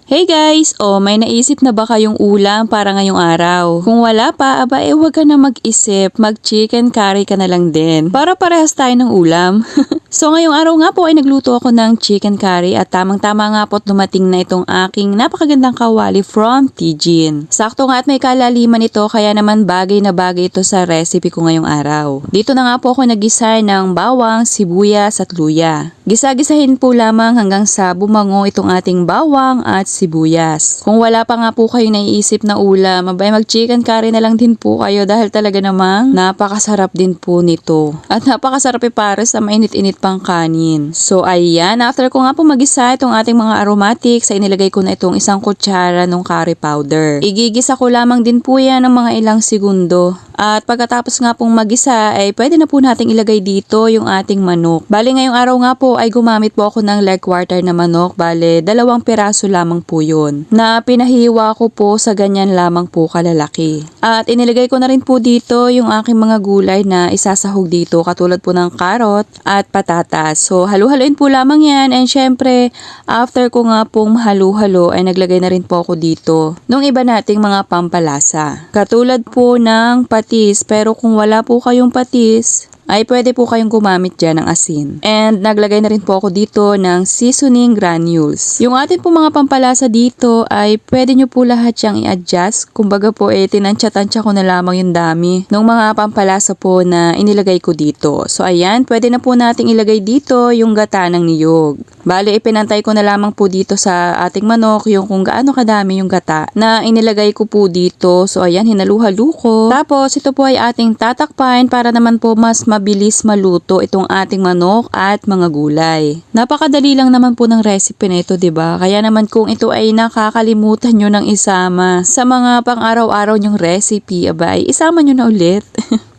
Hey guys! May naisip na ba kayong ulam para ngayong araw? Kung wala pa, huwag ka na mag-isip, mag-chicken curry ka na lang din. Para parehas tayo ng ulam. So ngayong araw nga po ay nagluto ako ng chicken curry at tamang-tama nga po dumating na itong aking napakagandang kawali from Tijin. Sakto nga at may kalaliman ito kaya naman bagay na bagay ito sa recipe ko ngayong araw. Dito na nga po ako nag-gisa ng bawang, sibuyas at luya. Gisa-gisahin po lamang hanggang sa bumango itong ating bawang at sibuyas. Kung wala pa nga po kayo naiisip na ulam, mag-chicken curry na lang din po kayo dahil talaga namang napakasarap din po nito. At napakasarap para sa mainit-init pang kanin. So ayan, after ko nga po magisa itong ating mga aromatics, ay nilagay ko na itong isang kutsara ng curry powder. Igigisa ko lamang din po yan ng mga ilang segundo. At pagkatapos nga pong magisa ay pwede na po nating ilagay dito yung ating manok. Bale ngayong araw nga po ay gumamit po ako ng leg quarter na manok. Bale 2 piraso lamang po yun. Na pinahiwa ko po sa ganyan lamang po kalalaki. At inilagay ko na rin po dito yung aking mga gulay na isasahog dito katulad po ng karot at patatas. So halu-haluin po lamang yan and syempre after ko nga pong halu-halo ay naglagay na rin po ako dito nung iba nating mga pampalasa. Katulad po ng patis, pero kung wala po kayong patis, ay pwede po kayong gumamit dyan ng asin. And naglagay na rin po ako dito ng seasoning granules. Yung atin po mga pampalasa dito ay pwede nyo po lahat siyang i-adjust. Kumbaga po tinansya-tansya ko na lamang yung dami ng mga pampalasa po na inilagay ko dito. So ayan, pwede na po nating ilagay dito yung gata ng niyog. Bale, ipinantay ko na lamang po dito sa ating manok yung kung gaano kadami yung gata na inilagay ko po dito. So ayan, hinalu-halu ko. Tapos ito po ay ating tatakpan para naman po mas mabilis maluto itong ating manok at mga gulay. Napakadali lang naman po ng recipe na ito, 'di ba? Kaya naman kung ito ay nakakalimutan nyo ng isama sa mga pang-araw-araw nyong recipe, ay isama nyo na ulit.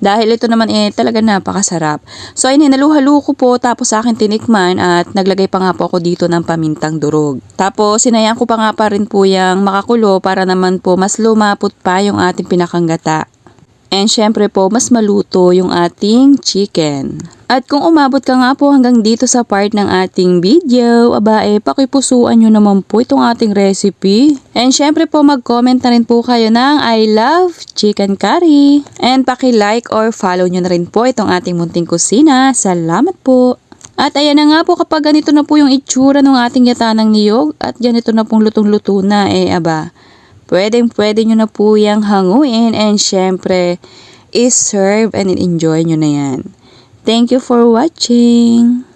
Dahil ito naman talaga napakasarap. So ayun, hinalu-halu ko po tapos sa akin tinikman at naglagay pa nga po ako dito ng pamintang durog. Tapos sinayang ko pa nga pa rin po yung makakulo para naman po mas lumapot pa yung ating pinakanggata. And syempre po, mas maluto yung ating chicken. At kung umabot ka nga po hanggang dito sa part ng ating video, pakipusuan nyo naman po itong ating recipe. And syempre po, mag-comment na rin po kayo ng I love chicken curry. And paki-like or follow nyo na rin po itong ating munting kusina. Salamat po! At ayan na nga po, kapag ganito na po yung itsura ng ating yata ng niyog at ganito na pong lutong-luto na, pwede nyo na po yung hanguin and syempre, is-serve and enjoy nyo na yan. Thank you for watching!